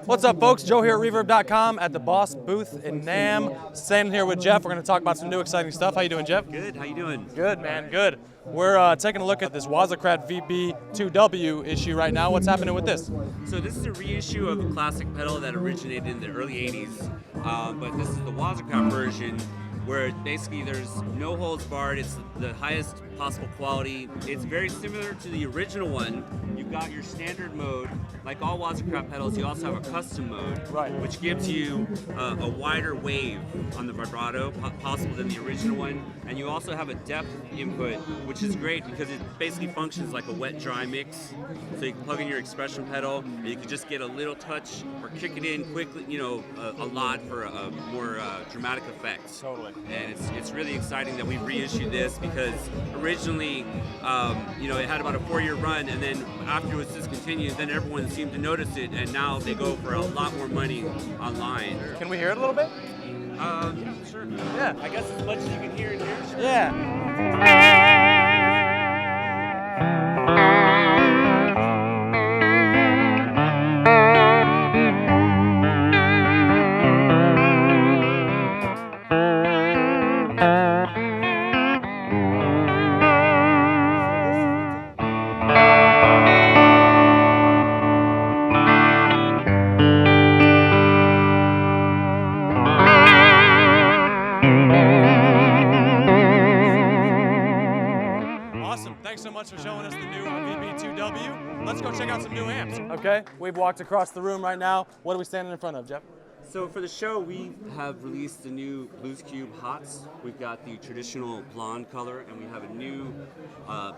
What's up, folks? Joe here at Reverb.com at the Boss booth in NAMM. Standing here with Jeff. We're going to talk about some new exciting stuff. How you doing, Jeff? Good. How you doing? Good, man. Good. We're taking a look at this Waza Craft VB-2W issue right now. What's happening with this? So this is a reissue of a classic pedal that originated in the early 80s, but this is the Waza Craft version, where basically there's no holds barred. It's the highest possible quality. It's very similar to the original one. You've got your standard mode. Like all Waza Craft pedals, you also have a custom mode, Right. which gives you a wider wave on the vibrato possible than the original one. And you also have a depth input, which is great because it basically functions like a wet-dry mix. So you can plug in your expression pedal, and you can just get a little touch or kick it in quickly, you know, a lot for a more dramatic effect. Totally. And it's really exciting that we reissued this because originally, you know, it had about a 4-year run, and then after it was discontinued, then everyone seemed to notice it, and now they go for a lot more money online. Can we hear it a little bit? Yeah, sure. Yeah. I guess as much as you can hear in here. Sure. Yeah. Awesome. Thanks so much for showing us the new VB-2W. Let's go check out some new amps. Okay, we've walked across the room right now. What are we standing in front of, Jeff? So for the show, we have released the new Blues Cube Hots. We've got the traditional blonde color, and we have a new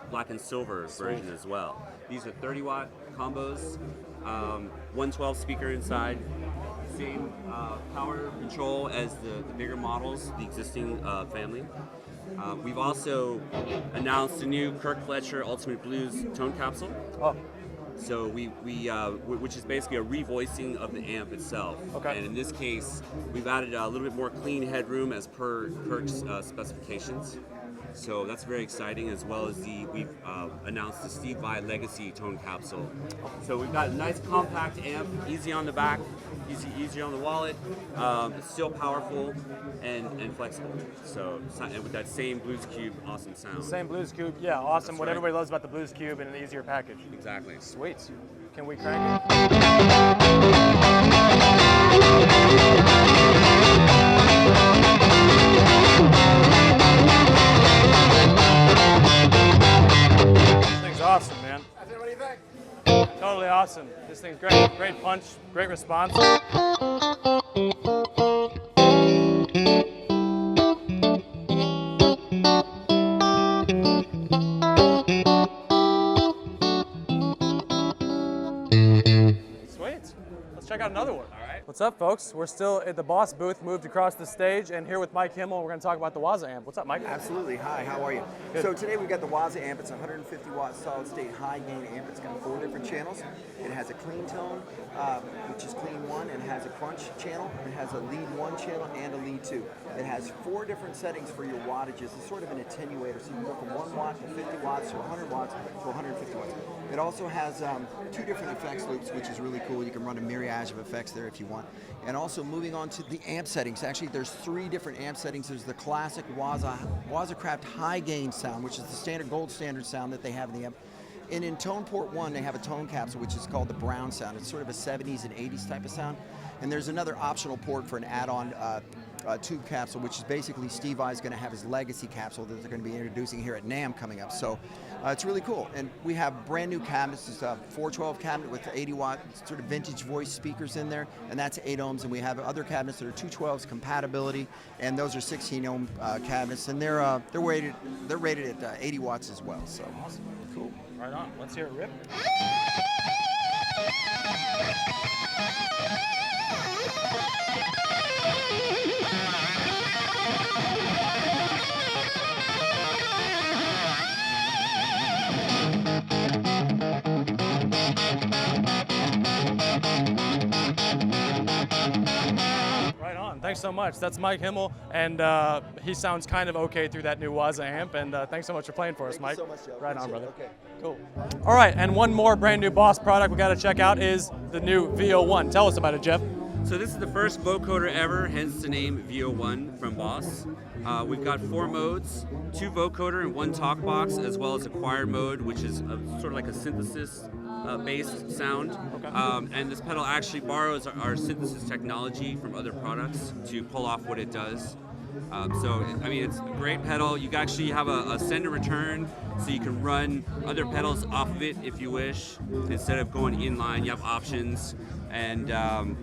black and silver version as well. These are 30-watt combos, 112 speaker inside, same power control as the bigger models, the existing family. We've also announced a new Kirk Fletcher Ultimate Blues tone capsule. Oh. So which is basically a revoicing of the amp itself. Okay. And in this case, we've added a little bit more clean headroom as per Kirk's specifications. So that's very exciting, as well as we've announced the Steve Vai Legacy tone capsule. So we've got a nice compact amp, easy on the back, easy on the wallet. It's still powerful and flexible. So and with that same Blues Cube awesome sound. Same Blues Cube. Yeah, awesome. That's What right. everybody loves about the Blues Cube in an easier package. Exactly. Sweet. Can we crank it? This thing's awesome, man. What do you think? Totally awesome. This thing's great. Great punch, great response. Sweet. Let's check out another one. All right. What's up, folks? We're still at the Boss booth, moved across the stage, and here with Mike Himmel, we're going to talk about the Waza Amp. What's up, Mike? Absolutely. Hi, how are you? Good. So today we've got the Waza Amp. It's a 150 watt solid state high gain amp. It's got 4 different channels. It has a clean tone, which is clean 1, and it has a crunch channel. It has a lead 1 channel and a lead 2. It has 4 different settings for your wattages. It's sort of an attenuator, so you can go from 1 watt to 50 watts to 100 watts to 150 watts. It also has 2 different effects loops, which is really cool. You can run a myriad of effects there if you want. And also moving on to the amp settings. Actually, there's 3 different amp settings. There's the classic Waza Craft high gain sound, which is the standard gold standard sound that they have in the amp. And in tone port 1, they have a tone capsule, which is called the brown sound. It's sort of a 70s and 80s type of sound. And there's another optional port for an add-on tube capsule, which is basically Steve Vai is going to have his legacy capsule that they're going to be introducing here at NAMM coming up. So it's really cool. And we have brand new cabinets. It's a 412 cabinet with 80 watt sort of vintage voice speakers in there, and that's 8 ohms. And we have other cabinets that are 212s compatibility, and those are 16 ohm cabinets, and they're rated at 80 watts as well. So Awesome. Cool. Right on. Let's hear it rip. Thanks so much. That's Mike Himmel, and he sounds kind of okay through that new Waza amp, and thanks so much for playing for us, Mike. Thank you so much, Joe. Right on, Appreciate brother. it. Okay, cool. All right, and one more brand new Boss product we got to check out is the new VO-1. Tell us about it, Jeff. So this is the first vocoder ever, hence the name VO-1 from Boss. We've got 4 modes, 2 vocoder and 1 talk box, as well as a choir mode, which is sort of like a synthesis based sound. Okay. And this pedal actually borrows our synthesis technology from other products to pull off what it does. So, I mean, it's a great pedal. You actually have a send and return, so you can run other pedals off of it if you wish. Instead of going inline, you have options. And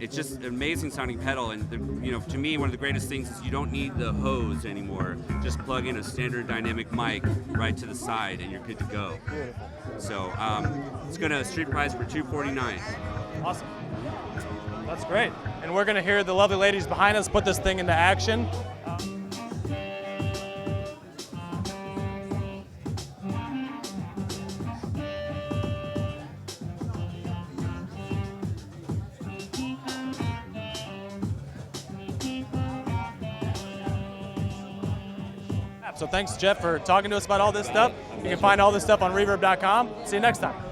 it's just an amazing sounding pedal. And, to me, one of the greatest things is you don't need the hose anymore. Just plug in a standard dynamic mic right to the side, and you're good to go. Beautiful. So it's going to street price for $249. Awesome. That's great. And we're going to hear the lovely ladies behind us put this thing into action. So thanks, Jeff, for talking to us about all this stuff. You can find all this stuff on Reverb.com. See you next time.